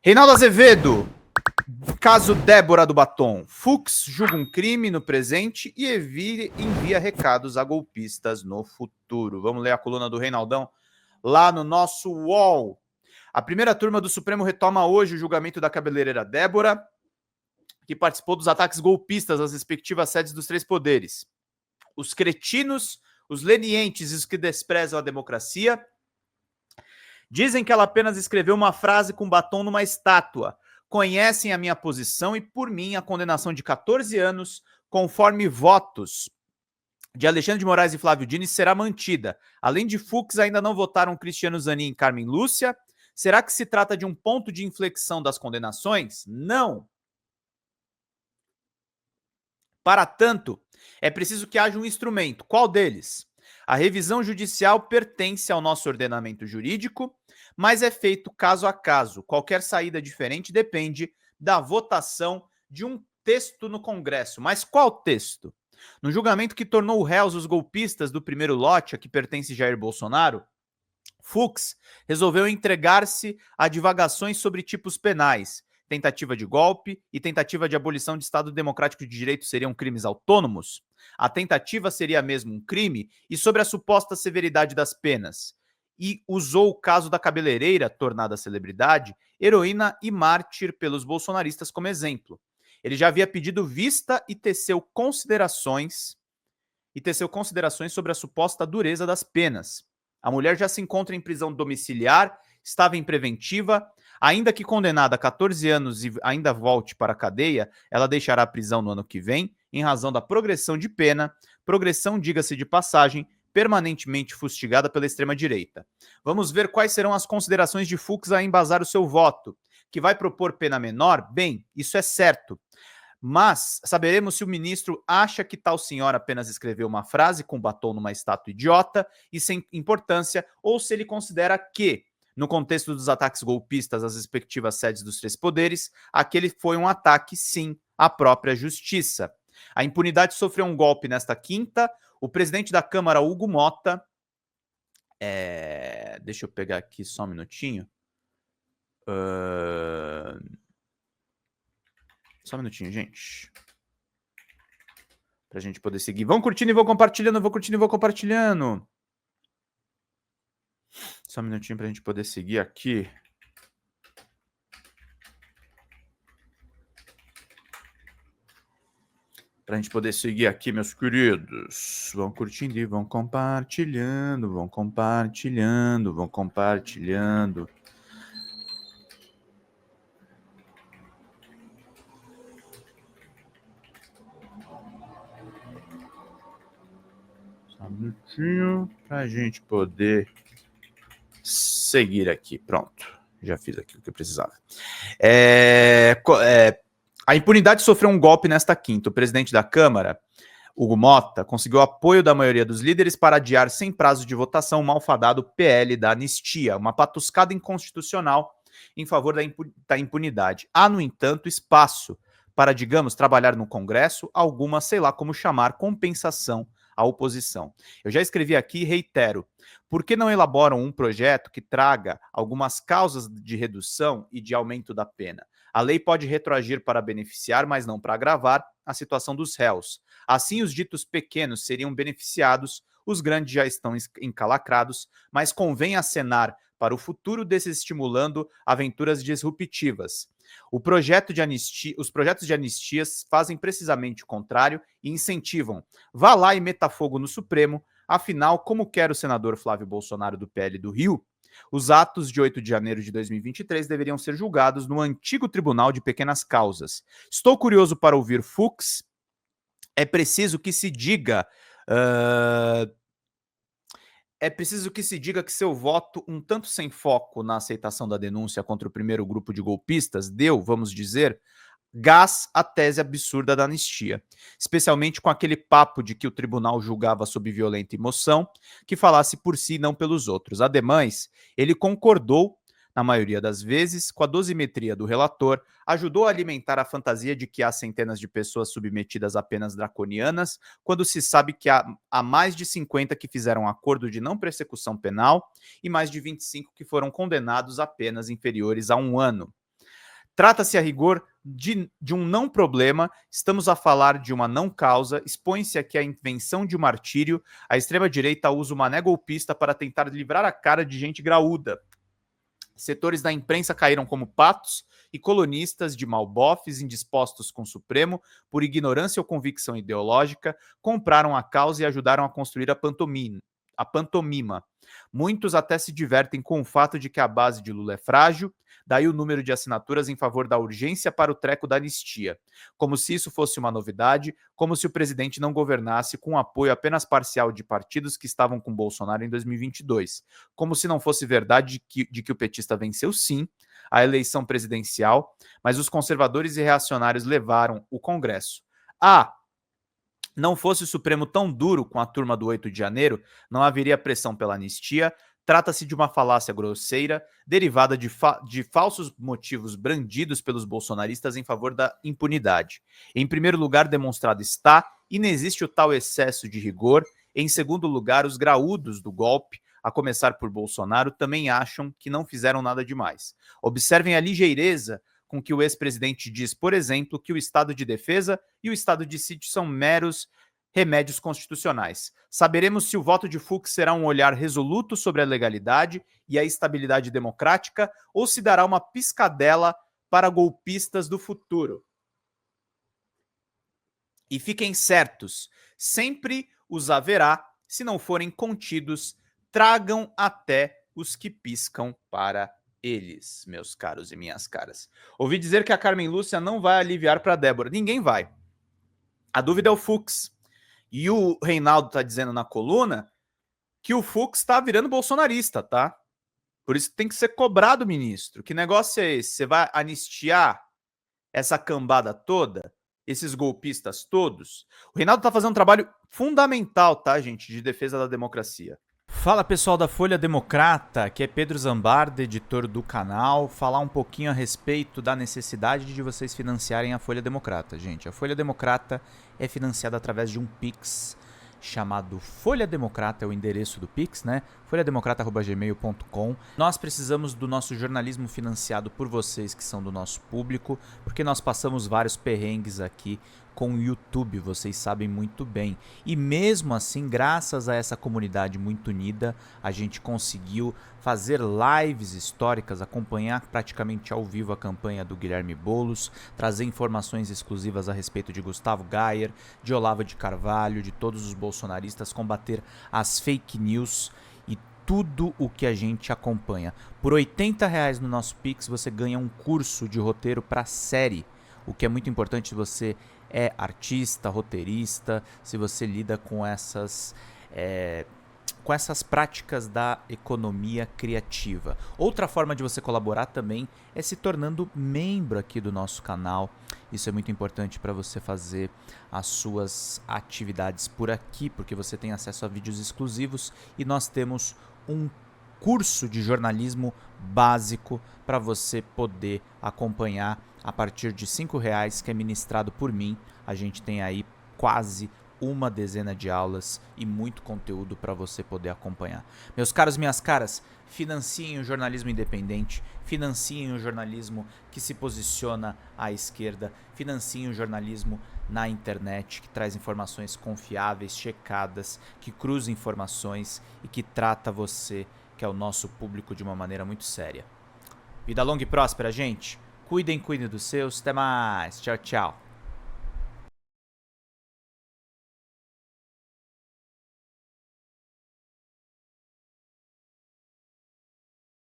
Reinaldo Azevedo, caso Débora do Batom. Fux julga um crime no presente e envia recados a golpistas no futuro. Vamos ler a coluna do Reinaldão lá no nosso UOL. A primeira turma do Supremo retoma hoje o julgamento da cabeleireira Débora, que participou dos ataques golpistas às respectivas sedes dos três poderes. Os cretinos, os lenientes e os que desprezam a democracia dizem que ela apenas escreveu uma frase com batom numa estátua. Conhecem a minha posição e, por mim, a condenação de 14 anos, conforme votos de Alexandre de Moraes e Flávio Diniz, será mantida. Além de Fux, ainda não votaram Cristiano Zanin e Carmen Lúcia. Será que se trata de um ponto de inflexão das condenações? Não. Para tanto, é preciso que haja um instrumento. Qual deles? A revisão judicial pertence ao nosso ordenamento jurídico, mas é feito caso a caso. Qualquer saída diferente depende da votação de um texto no Congresso. Mas qual texto? No julgamento que tornou réus os golpistas do primeiro lote, a que pertence Jair Bolsonaro, Fux resolveu entregar-se a divagações sobre tipos penais. Tentativa de golpe e tentativa de abolição de Estado Democrático de Direito seriam crimes autônomos? A tentativa seria mesmo um crime? E sobre a suposta severidade das penas? E usou o caso da cabeleireira, tornada celebridade, heroína e mártir pelos bolsonaristas como exemplo. Ele já havia pedido vista e teceu considerações sobre a suposta dureza das penas. A mulher já se encontra em prisão domiciliar, estava em preventiva. Ainda que condenada a 14 anos e ainda volte para a cadeia, ela deixará a prisão no ano que vem, em razão da progressão de pena, progressão, diga-se de passagem, permanentemente fustigada pela extrema-direita. Vamos ver quais serão as considerações de Fux a embasar o seu voto. Que vai propor pena menor? Bem, isso é certo. Mas saberemos se o ministro acha que tal senhora apenas escreveu uma frase com batom numa estátua idiota e sem importância, ou se ele considera que, no contexto dos ataques golpistas às respectivas sedes dos três poderes, aquele foi um ataque, sim, à própria justiça. A impunidade sofreu um golpe nesta quinta. O presidente da Câmara, Hugo Mota... Deixa eu pegar aqui só um minutinho. Só um minutinho, gente. Pra gente poder seguir. Vão curtindo e vão compartilhando, vão curtindo e vão compartilhando. Só um minutinho pra gente poder seguir aqui. Pra gente poder seguir aqui, meus queridos. Vão curtindo e vão compartilhando, vão compartilhando, vão compartilhando. Só um minutinho pra gente poder seguir aqui. Pronto. Já fiz aquilo que eu precisava. A impunidade sofreu um golpe nesta quinta. O presidente da Câmara, Hugo Mota, conseguiu apoio da maioria dos líderes para adiar sem prazo de votação o malfadado PL da anistia, uma patuscada inconstitucional em favor da impunidade. Há, no entanto, espaço para, digamos, trabalhar no Congresso alguma, sei lá como chamar, compensação à oposição. Eu já escrevi aqui e reitero: por que não elaboram um projeto que traga algumas causas de redução e de aumento da pena? A lei pode retroagir para beneficiar, mas não para agravar a situação dos réus. Assim, os ditos pequenos seriam beneficiados, os grandes já estão encalacrados, mas convém acenar para o futuro desestimulando aventuras disruptivas. Os projetos de anistias fazem precisamente o contrário e incentivam. Vá lá e meta fogo no Supremo. Afinal, como quer o senador Flávio Bolsonaro do PL do Rio, os atos de 8 de janeiro de 2023 deveriam ser julgados no antigo Tribunal de Pequenas Causas. Estou curioso para ouvir Fux. É preciso que se diga... que seu voto, um tanto sem foco na aceitação da denúncia contra o primeiro grupo de golpistas, deu, vamos dizer, gás à tese absurda da anistia, especialmente com aquele papo de que o tribunal julgava sob violenta emoção, que falasse por si e não pelos outros. Ademais, ele concordou, na maioria das vezes, com a dosimetria do relator, ajudou a alimentar a fantasia de que há centenas de pessoas submetidas a penas draconianas, quando se sabe que há mais de 50 que fizeram acordo de não persecução penal e mais de 25 que foram condenados a penas inferiores a 1 ano. Trata-se a rigor de um não problema, estamos a falar de uma não causa, expõe-se aqui a invenção de um martírio, a extrema-direita usa uma mané golpista para tentar livrar a cara de gente graúda. Setores da imprensa caíram como patos e colunistas de malbofes indispostos com o Supremo, por ignorância ou convicção ideológica, compraram a causa e ajudaram a construir a pantomima. Muitos até se divertem com o fato de que a base de Lula é frágil, daí o número de assinaturas em favor da urgência para o treco da anistia. Como se isso fosse uma novidade, como se o presidente não governasse com apoio apenas parcial de partidos que estavam com Bolsonaro em 2022. Como se não fosse verdade de que o petista venceu sim a eleição presidencial, mas os conservadores e reacionários levaram o Congresso. Não fosse o Supremo tão duro com a turma do 8 de janeiro, não haveria pressão pela anistia. Trata-se de uma falácia grosseira, derivada de falsos motivos brandidos pelos bolsonaristas em favor da impunidade. Em primeiro lugar, demonstrado está, inexiste o tal excesso de rigor. Em segundo lugar, os graúdos do golpe, a começar por Bolsonaro, também acham que não fizeram nada demais. Observem a ligeireza com que o ex-presidente diz, por exemplo, que o estado de defesa e o estado de sítio são meros remédios constitucionais. Saberemos se o voto de Fux será um olhar resoluto sobre a legalidade e a estabilidade democrática ou se dará uma piscadela para golpistas do futuro. E fiquem certos, sempre os haverá, se não forem contidos, tragam até os que piscam para eles, meus caros e minhas caras. Ouvi dizer que a Carmen Lúcia não vai aliviar para Débora. Ninguém vai. A dúvida é o Fux. E o Reinaldo tá dizendo na coluna que o Fux tá virando bolsonarista, tá? Por isso tem que ser cobrado, ministro. Que negócio é esse? Você vai anistiar essa cambada toda? Esses golpistas todos? O Reinaldo tá fazendo um trabalho fundamental, tá, gente? De defesa da democracia. Fala pessoal da Folha Democrata, aqui é Pedro Zambarda, editor do canal, falar um pouquinho a respeito da necessidade de vocês financiarem a Folha Democrata, gente. A Folha Democrata é financiada através de um Pix chamado Folha Democrata, é o endereço do Pix, né? folhademocrata@gmail.com. Nós precisamos do nosso jornalismo financiado por vocês que são do nosso público, porque nós passamos vários perrengues aqui com o YouTube, vocês sabem muito bem. E mesmo assim, graças a essa comunidade muito unida, a gente conseguiu fazer lives históricas, acompanhar praticamente ao vivo a campanha do Guilherme Boulos, trazer informações exclusivas a respeito de Gustavo Gayer, de Olavo de Carvalho, de todos os bolsonaristas, combater as fake news e tudo o que a gente acompanha. Por R$80 no nosso Pix você ganha um curso de roteiro para série, o que é muito importante se você é artista, roteirista, se você lida com essas práticas da economia criativa. Outra forma de você colaborar também é se tornando membro aqui do nosso canal. Isso é muito importante para você fazer as suas atividades por aqui, porque você tem acesso a vídeos exclusivos e nós temos um curso de jornalismo básico para você poder acompanhar a partir de R$5, que é ministrado por mim. A gente tem aí quase uma dezena de aulas e muito conteúdo para você poder acompanhar. Meus caros, minhas caras, financiem o jornalismo independente, financiem o jornalismo que se posiciona à esquerda, financiem o jornalismo na internet, que traz informações confiáveis, checadas, que cruza informações e que trata você, que é o nosso público, de uma maneira muito séria. Vida longa e próspera, gente. Cuidem dos seus. Até mais. Tchau, tchau.